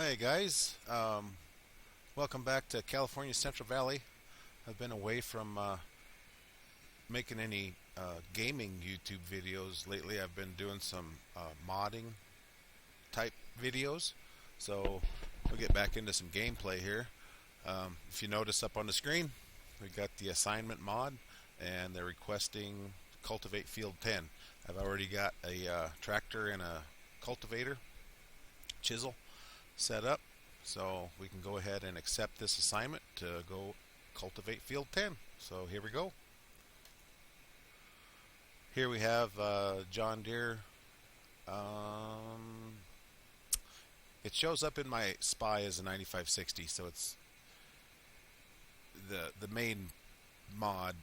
Hey guys, welcome back to California Central Valley. I've been away from making any gaming YouTube videos lately. I've been doing some modding type videos, so we'll get back into some gameplay here. If you notice up on the screen, we got the assignment mod, and they're requesting cultivate field 10. I've already got a tractor and a cultivator chisel set up, so we can go ahead and accept this assignment to go cultivate field 10. So here we go. Here we have John Deere. Um, it shows up in my SPY as a 9560, so it's the main mod,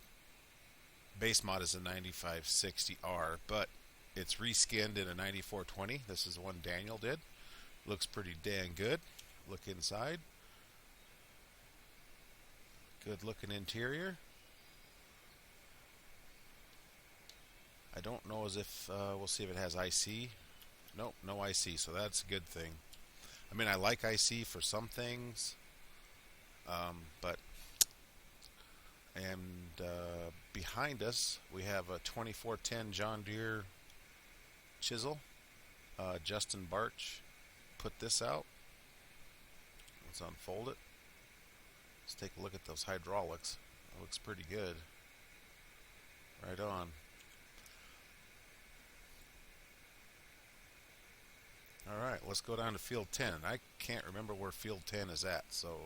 base mod is a 9560R, but it's reskinned in a 9420. This is the one Daniel did. Looks pretty dang good. Look inside. Good looking interior. I don't know as if we'll see if it has IC. Nope, no IC, so that's a good thing. I mean, I like IC for some things, but behind us we have a 2410 John Deere chisel. Justin Barch put this out. Let's unfold it. Let's take a look at those hydraulics. It looks pretty good. Right on. Alright, let's go down to field 10. I can't remember where field 10 is at, so...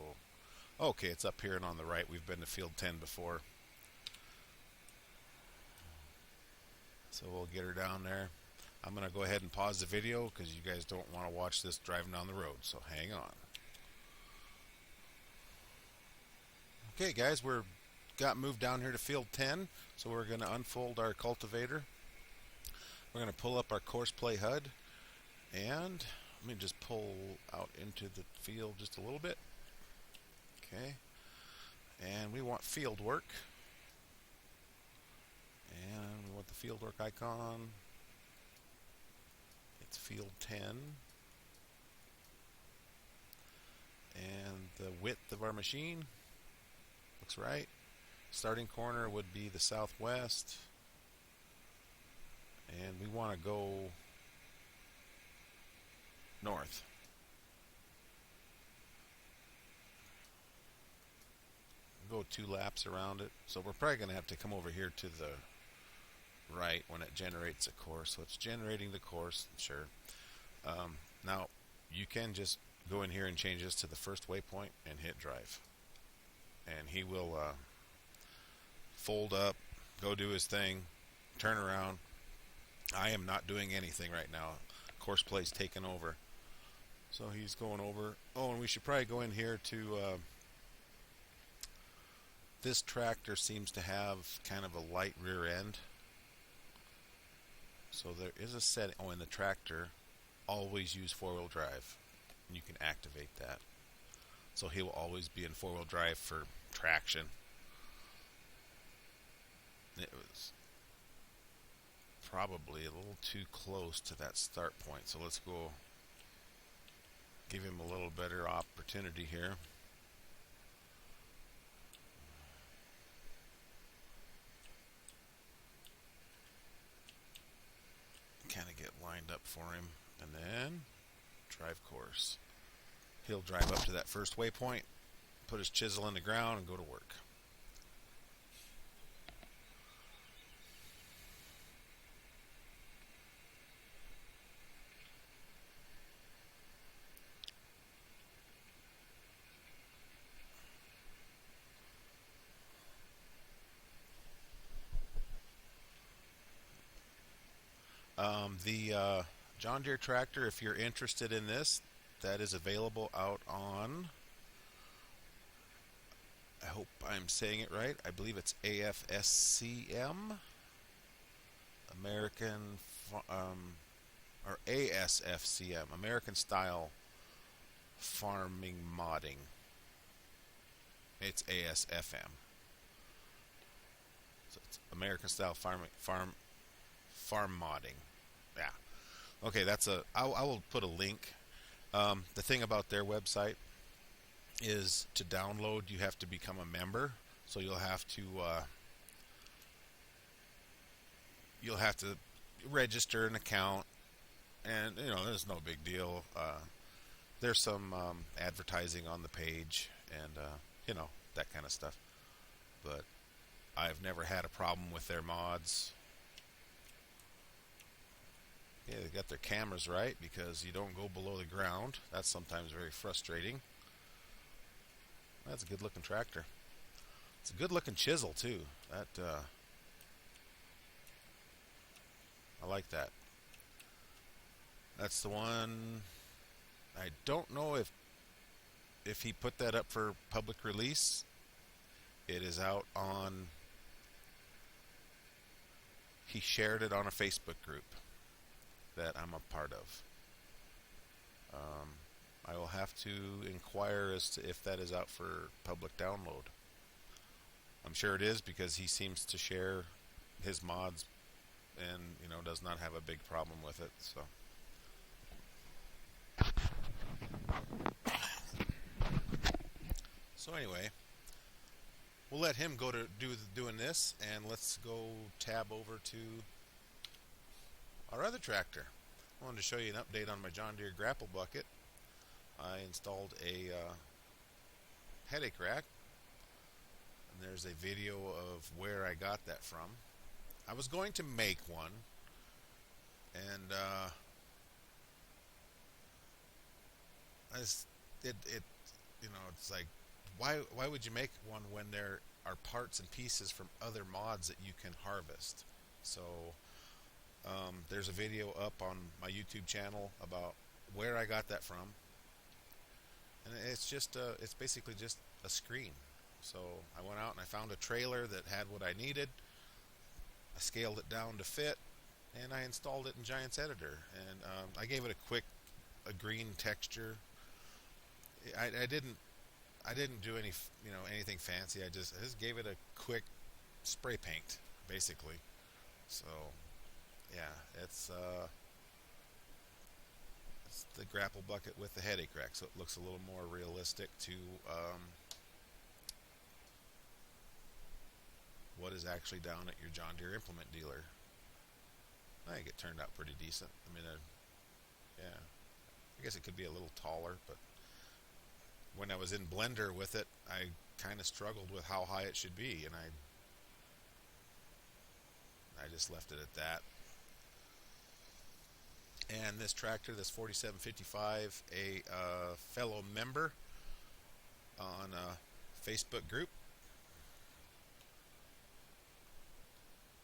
Okay, it's up here and on the right. We've been to field 10 before. So we'll get her down there. I'm going to go ahead and pause the video because you guys don't want to watch this driving down the road, so hang on. Okay guys, we're got moved down here to field 10, so we're going to unfold our cultivator. We're going to pull up our course play HUD, and let me just pull out into the field just a little bit. Okay, and we want Fieldwork, and we want the Fieldwork icon. It's field 10, and the width of our machine looks right. Starting corner would be the southwest, and we want to go north. Go 2 laps around it, so we're probably going to have to come over here to the right when it generates a course. So it's generating the course, sure. Now you can just go in here and change this to the first waypoint and hit drive, and he will fold up, go do his thing, turn around. I am not doing anything right now. Course play's taken over, so he's going over. Oh, and we should probably go in here to this tractor seems to have kind of a light rear end, so there is a setting. Oh, in the tractor, always use 4-wheel drive, and you can activate that, so he will always be in 4-wheel drive for traction. It was probably a little too close to that start point, so let's go give him a little better opportunity here. Kind of get lined up for him, and then drive course. He'll drive up to that first waypoint, put his chisel in the ground, and go to work. The John Deere tractor, if you're interested in this, that is available out on, I hope I'm saying it right, I believe it's AFSCM, American, or ASFCM, American Style Farming Modding. It's ASFM. So it's American Style Farm Modding. Yeah. Okay, I will put a link The thing about their website is to download, you have to become a member. So you'll have to register an account, and there's no big deal. There's some advertising on the page, and that kind of stuff. But I've never had a problem with their mods. Yeah, they got their cameras right because you don't go below the ground. That's sometimes very frustrating. That's a good looking tractor. It's a good looking chisel too. That I like that. That's the one. I don't know if he put that up for public release. It is out on. He shared it on a Facebook group that I'm a part of. I will have to inquire as to if that is out for public download. I'm sure it is because he seems to share his mods and does not have a big problem with it. So anyway, we'll let him go to doing this, and let's go tab over to our other tractor. I wanted to show you an update on my John Deere grapple bucket. I installed a headache rack, and there's a video of where I got that from. I was going to make one, and it's like, why would you make one when there are parts and pieces from other mods that you can harvest? So there's a video up on my YouTube channel about where I got that from, and it's basically just a screen. So I went out and I found a trailer that had what I needed. I scaled it down to fit, and I installed it in Giants Editor, and I gave it a green texture. I didn't do anything fancy. I just gave it a quick spray paint, basically. So yeah, it's the grapple bucket with the headache rack, so it looks a little more realistic to what is actually down at your John Deere implement dealer. I think it turned out pretty decent. I mean, yeah, I guess it could be a little taller, but when I was in Blender with it, I kind of struggled with how high it should be, and I just left it at that. And this tractor, this 4755, a fellow member on a Facebook group.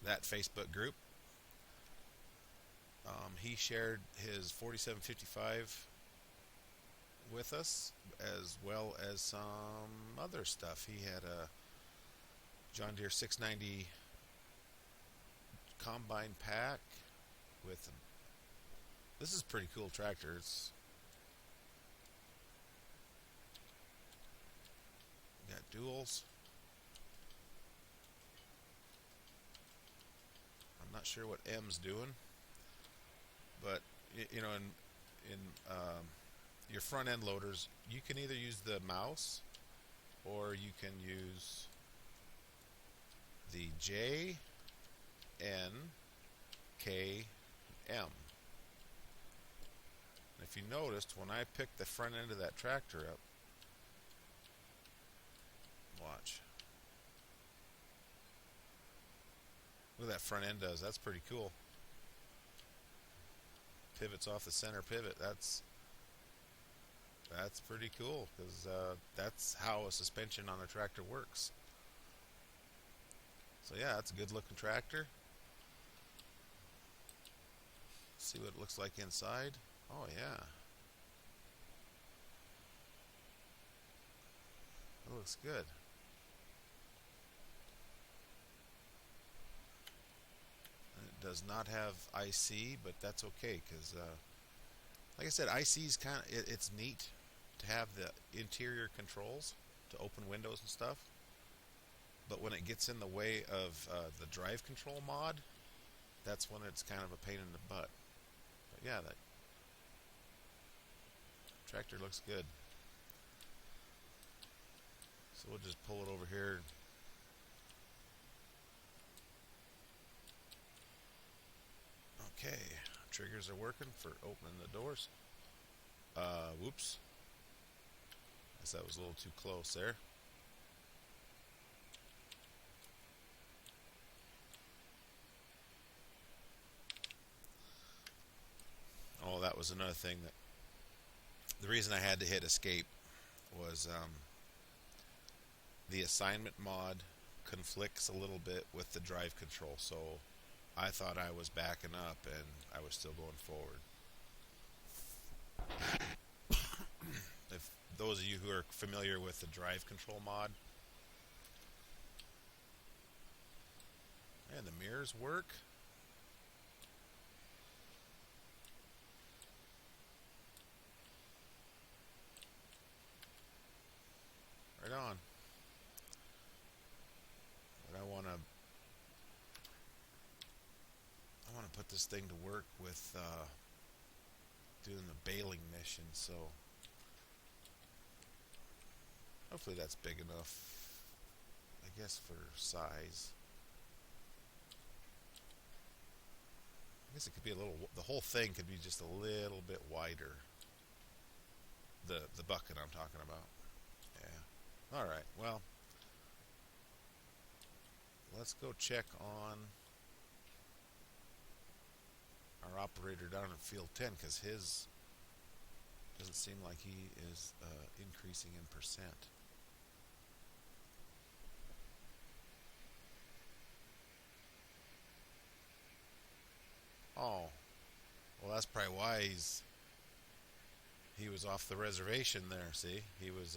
That Facebook group, he shared his 4755 with us, as well as some other stuff. He had a John Deere 690 combine pack with. This is a pretty cool tractor. It's got duals. I'm not sure what M's doing, but in your front end loaders, you can either use the mouse or you can use the J, N, K, M. And if you noticed, when I picked the front end of that tractor up, watch. Look what that front end does. That's pretty cool. Pivots off the center pivot. That's pretty cool, because that's how a suspension on a tractor works. So yeah, that's a good looking tractor. See what it looks like inside. Oh yeah, it looks good. And it does not have IC, but that's okay, because like I said, IC's kind of it's neat to have the interior controls to open windows and stuff, but when it gets in the way of the drive control mod, that's when it's kind of a pain in the butt. But yeah, Tractor looks good. So we'll just pull it over here. Okay, triggers are working for opening the doors. Whoops. Guess that was a little too close there. Oh, that was another thing that the reason I had to hit escape was the assignment mod conflicts a little bit with the drive control, so I thought I was backing up and I was still going forward. If those of you who are familiar with the drive control mod, and the mirrors work. Right on. But I want to put this thing to work with doing the baling mission, so hopefully that's big enough, I guess, for size. I guess it could be a little, the whole thing could be just a little bit wider. The bucket I'm talking about. Yeah. Alright, well, let's go check on our operator down in field 10, because his doesn't seem like he is increasing in percent. Oh, well, that's probably why he was off the reservation there. See, he was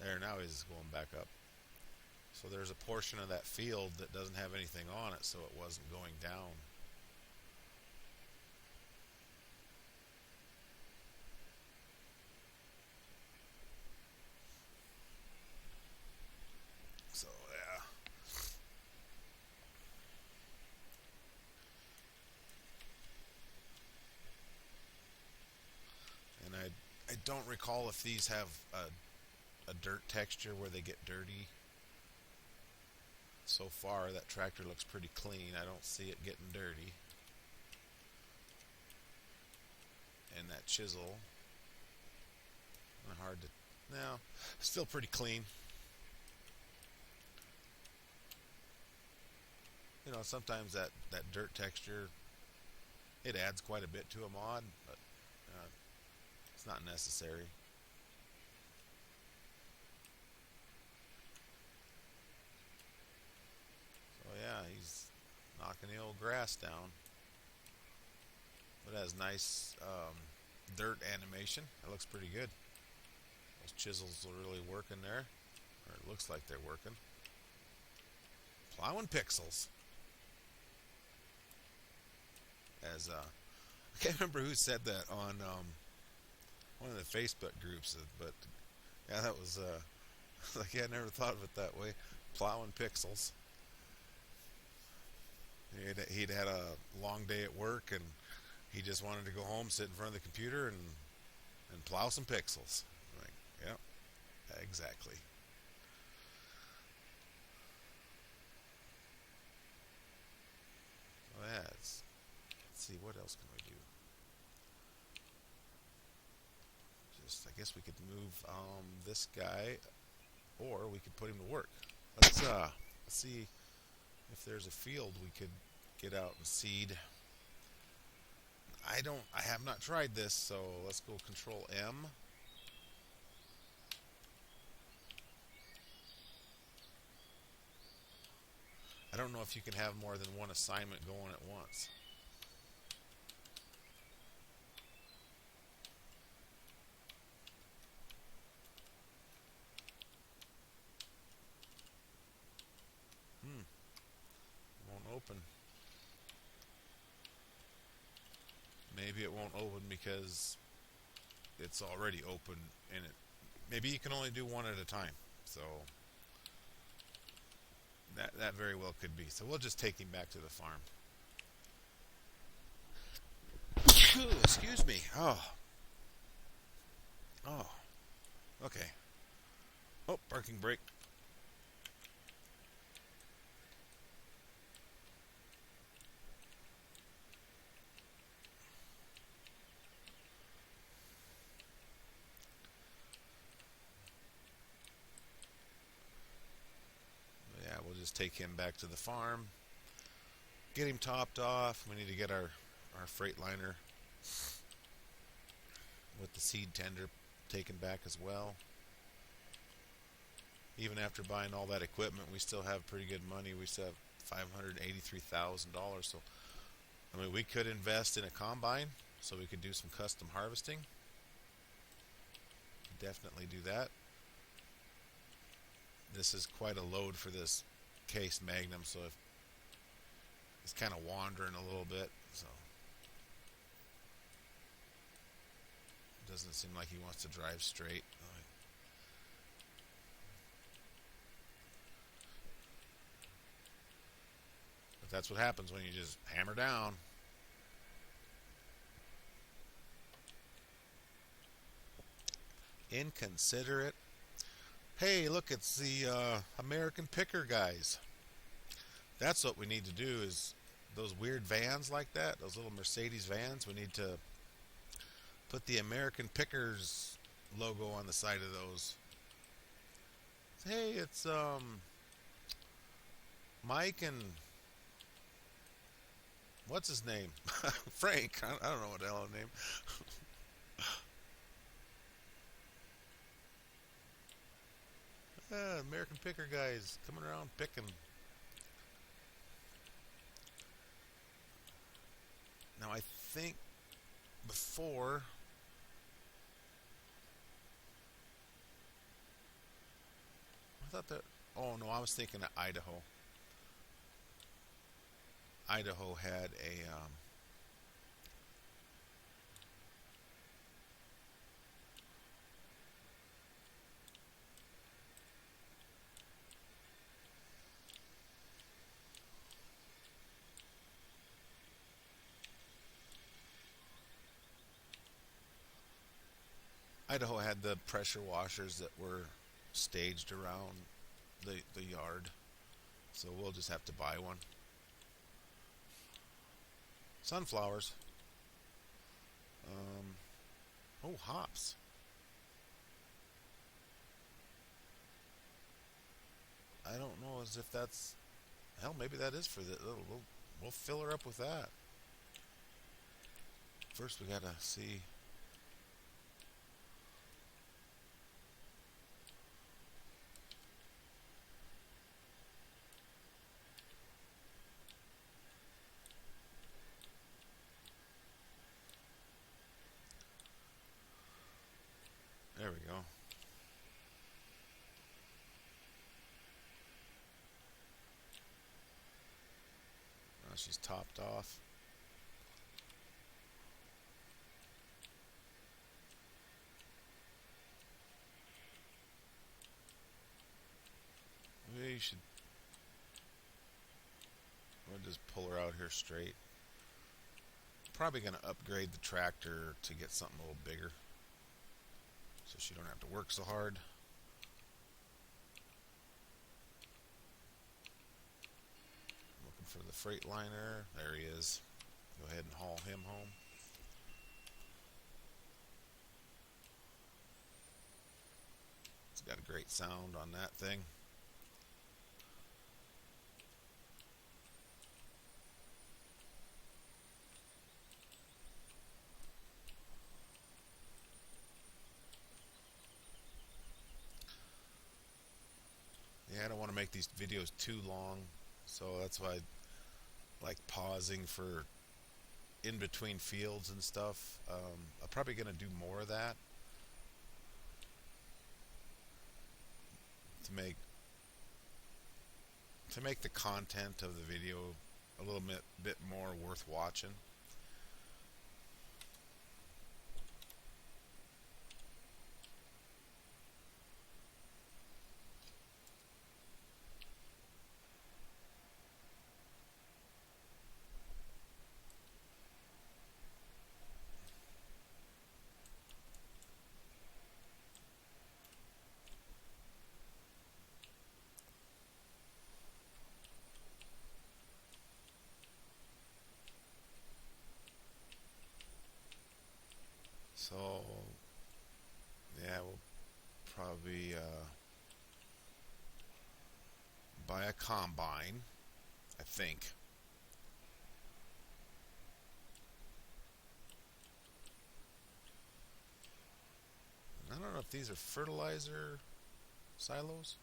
there. Now he's going back up. So there's a portion of that field that doesn't have anything on it, so it wasn't going down. So yeah. And I don't recall if these have a dirt texture where they get dirty. So far, that tractor looks pretty clean. I don't see it getting dirty. And that chisel, hard to, no, still pretty clean. You know, sometimes that dirt texture, it adds quite a bit to a mod, but it's not necessary. So yeah, he's knocking the old grass down. But it has nice dirt animation. It looks pretty good. Those chisels are really working there. Or it looks like they're working. Plowing pixels. As I can't remember who said that on one of the Facebook groups, but yeah, that was like, yeah, I never thought of it that way. Plowing pixels. He'd had a long day at work, and he just wanted to go home, sit in front of the computer, and plow some pixels. Like, yep, exactly. Well, yeah, let's see, what else can we do? Just, I guess we could move this guy, or we could put him to work. Let's see if there's a field we could get out and seed. I have not tried this, so let's go Control M. I don't know if you can have more than one assignment going at once. It won't open. Maybe it won't open because it's already open, and maybe you can only do one at a time. So that very well could be. So we'll just take him back to the farm. Ooh, excuse me. Oh, okay. Oh, parking brake. Yeah, we'll just take him back to the farm, get him topped off. We need to get our freight liner with the seed tender taken back as well. Even after buying all that equipment, we still have pretty good money. We still have $583,000. So, I mean, we could invest in a combine so we could do some custom harvesting. Definitely do that. This is quite a load for this case Magnum, so if it's kind of wandering a little bit, so it doesn't seem like he wants to drive straight. But that's what happens when you just hammer down. Inconsiderate. Hey, look, it's the American Picker guys. That's what we need to do is those weird vans like that, those little Mercedes vans, we need to put the American Pickers logo on the side of those. Hey, it's Mike and what's his name? Frank. I don't know what the hell his name. American Picker guys coming around picking. Now I think before I thought that. Oh no, I was thinking of Idaho. Idaho had a Idaho had the pressure washers that were staged around the yard. So we'll just have to buy one. Sunflowers. Oh, hops. I don't know as if that's hell. Maybe that is for the. We'll fill her up with that. First, we gotta see. There we go. She's topped off. We should. We'll just pull her out here straight. Probably going to upgrade the tractor to get something a little bigger, so she don't have to work so hard. Looking for the freight liner. There he is. Go ahead and haul him home. It's got a great sound on that thing. Yeah, I don't want to make these videos too long, so that's why I like pausing for in between fields and stuff. I'm probably going to do more of that to make the content of the video a little bit more worth watching. a combine, I think. I don't know if these are fertilizer silos.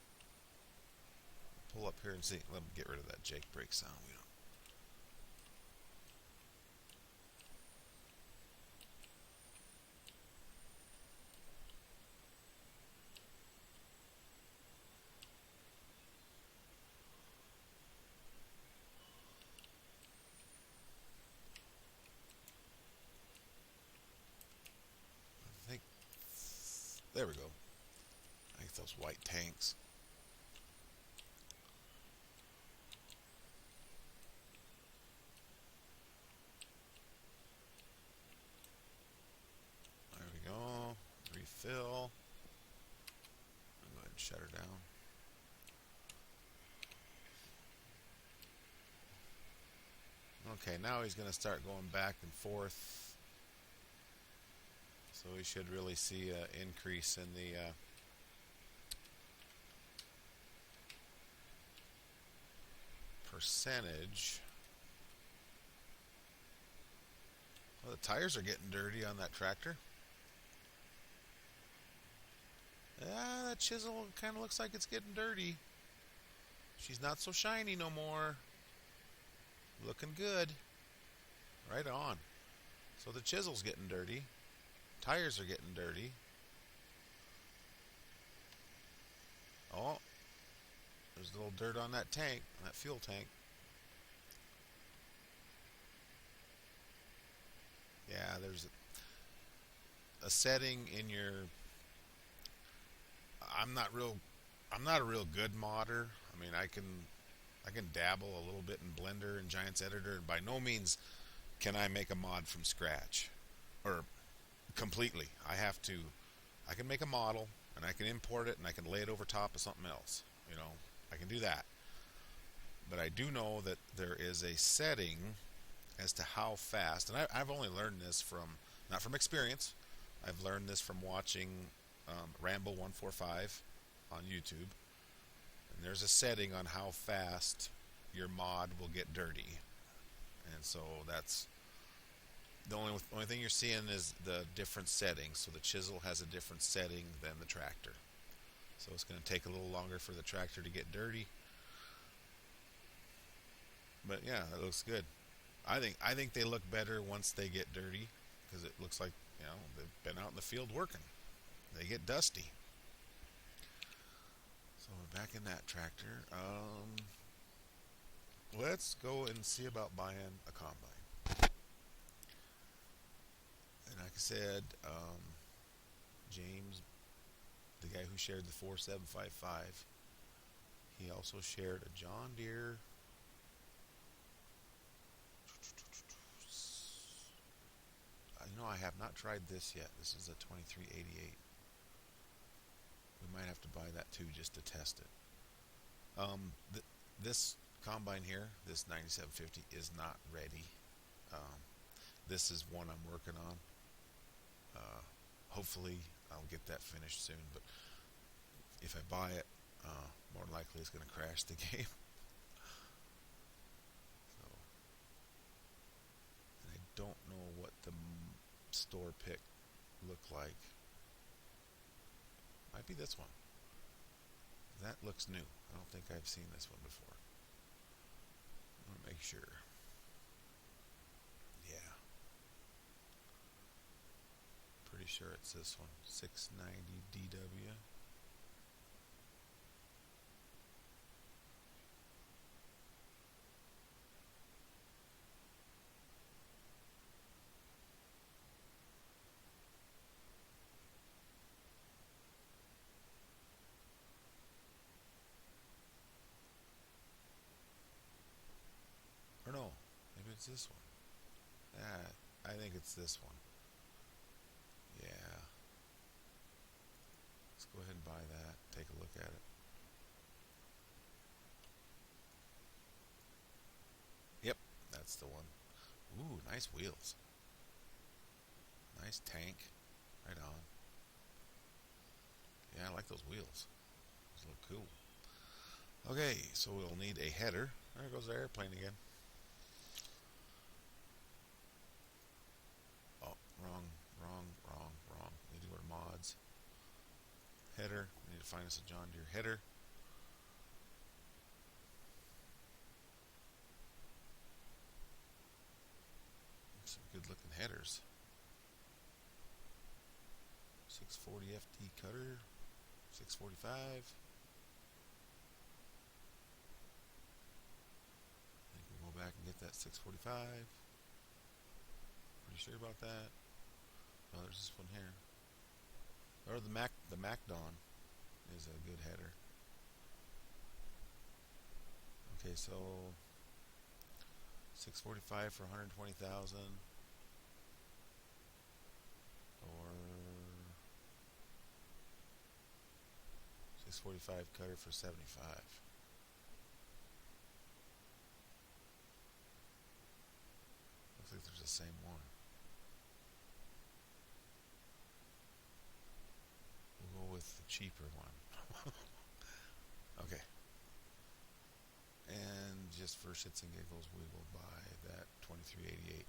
Pull up here and see. Let me get rid of that Jake brake sound. We don't. I think there we go. I think those white tanks. There we go. Refill. Go ahead and shut her down. Okay, now he's going to start going back and forth. So we should really see an increase in the percentage. Well, the tires are getting dirty on that tractor. Yeah, that chisel kind of looks like it's getting dirty. She's not so shiny no more. Looking good. Right on. So the chisel's getting dirty. Tires are getting dirty. Oh, there's a little dirt on that tank, on that fuel tank. Yeah, there's a setting in your. I'm not real. I'm not a real good modder. I mean, I can dabble a little bit in Blender and Giants Editor, and by no means can I make a mod from scratch or completely. I can make a model and I can import it and I can lay it over top of something else. You know, I can do that. But I do know that there is a setting as to how fast, and I've only learned this from, not from experience, I've learned this from watching Rambo145 on YouTube. And there's a setting on how fast your mod will get dirty. And so that's the only thing you're seeing is the different settings. So the chisel has a different setting than the tractor. So it's going to take a little longer for the tractor to get dirty. But yeah, that looks good. I think they look better once they get dirty, because it looks like, you know, they've been out in the field working. They get dusty. So we're back in that tractor. Let's go and see about buying a combine. And like I said, James, the guy who shared the 4755, he also shared a John Deere. I have not tried this yet. This is a 2388. We might have to buy that too just to test it. This combine here, this 9750, is not ready. This is one I'm working on. Hopefully I'll get that finished soon, but if I buy it, more likely it's going to crash the game. So, and I don't know what the store pick look like. Might be this one. That looks new. I don't think I've seen this one before. I want to make sure. Yeah. Pretty sure it's this one. 690 DW. Or no, maybe it's this one. Yeah, I think it's this one. Yeah. Let's go ahead and buy that. Take a look at it. Yep, that's the one. Ooh, nice wheels. Nice tank. Right on. Yeah, I like those wheels. Those look cool. Okay, so we'll need a header. There goes the airplane again. Oh, wrong. Need to go to mods. Header. We need to find us a John Deere header. Some good looking headers. 640 FT cutter. 645. I think we'll go back and get that 645. Pretty sure about that. Oh, there's this one here. Or the MacDon is a good header. Okay, so 645 for 120,000, or 645 cutter for 75. Looks like there's the same one. We'll go with the cheaper one. Okay. And just for shits and giggles, we will buy that 2388.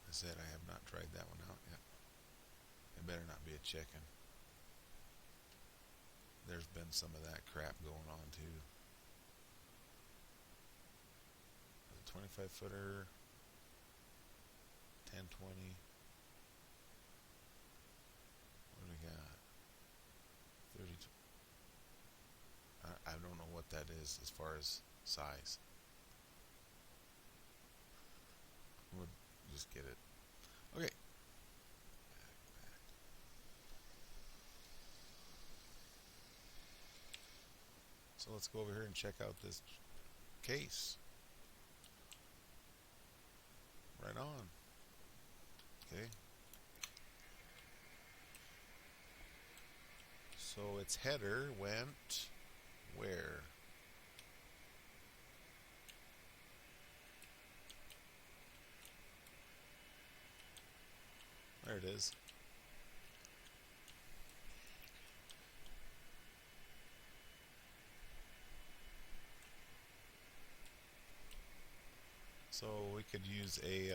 I said I have not tried that one out yet. It better not be a chicken. There's been some of that crap going on too. The 25 footer, 1020. What do we got? 32. I don't know what that is as far as size. We'll just get it. Okay. So let's go over here and check out this case. Right on. Okay. So its header went where? There it is. So we could use a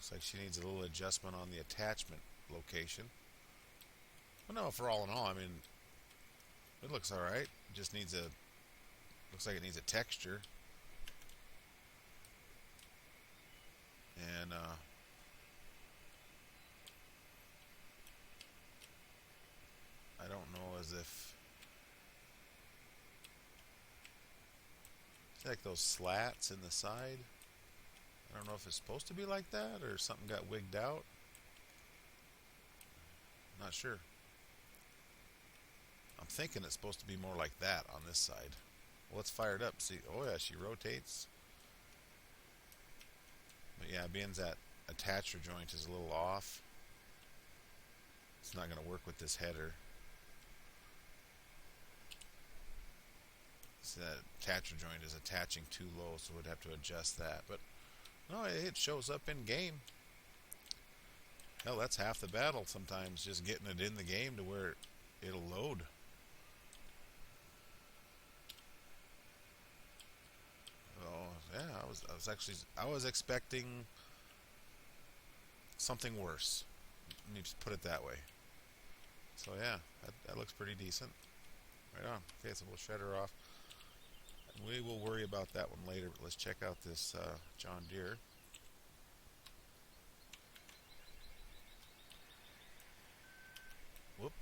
looks like she needs a little adjustment on the attachment location. But no, for all in all, I mean, it looks alright. It just needs looks like it needs a texture. And, I don't know as if, it's like those slats in the side. I don't know if it's supposed to be like that or something got wigged out. Not sure. I'm thinking it's supposed to be more like that on this side. Well, let's fire it up. See, oh yeah, she rotates. But yeah, being that attacher joint is a little off, it's not going to work with this header. See, that attacher joint is attaching too low, so we'd have to adjust that. But no, it shows up in game. Hell, that's half the battle sometimes, just getting it in the game to where it'll load. Oh yeah, I was expecting something worse. Let me just put it that way. So yeah, that looks pretty decent. Right on. Okay, so we'll shut her off. We will worry about that one later, but let's check out this John Deere. Whoop.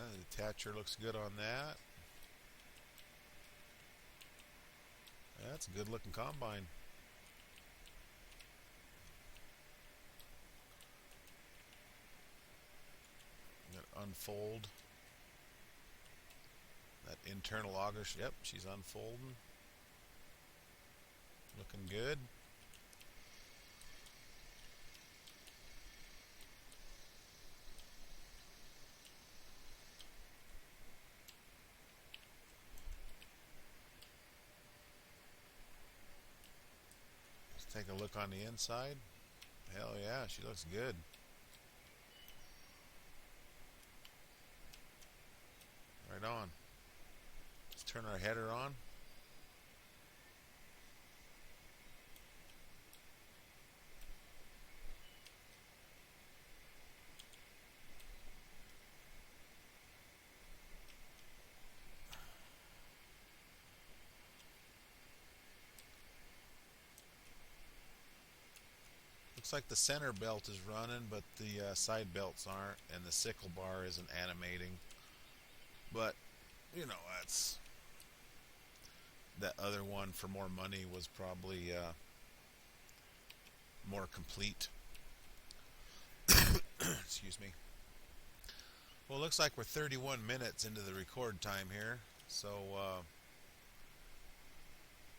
The attacher looks good on that. That's a good looking combine. Unfold that internal auger. Yep, she's unfolding. Looking good. Let's take a look on the inside. Hell yeah, she looks good. Right on. Let's turn our header on. Looks like the center belt is running, but the side belts aren't, and the sickle bar isn't animating. But, you know, that's... That other one for more money was probably more complete. Excuse me. Well, it looks like we're 31 minutes into the record time here. So,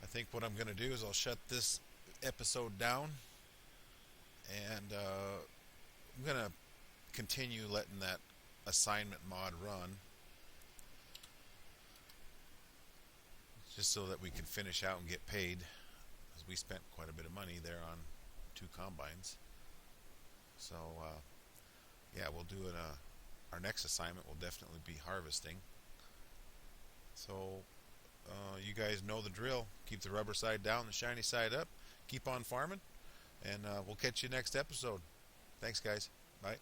I think what I'm going to do is I'll shut this episode down. And I'm going to continue letting that assignment mod run, just so that we can finish out and get paid, because we spent quite a bit of money there on 2 combines. So yeah, we'll do it. Our next assignment will definitely be harvesting. So you guys know the drill. Keep the rubber side down, the shiny side up. Keep on farming, and we'll catch you next episode. Thanks, guys. Bye.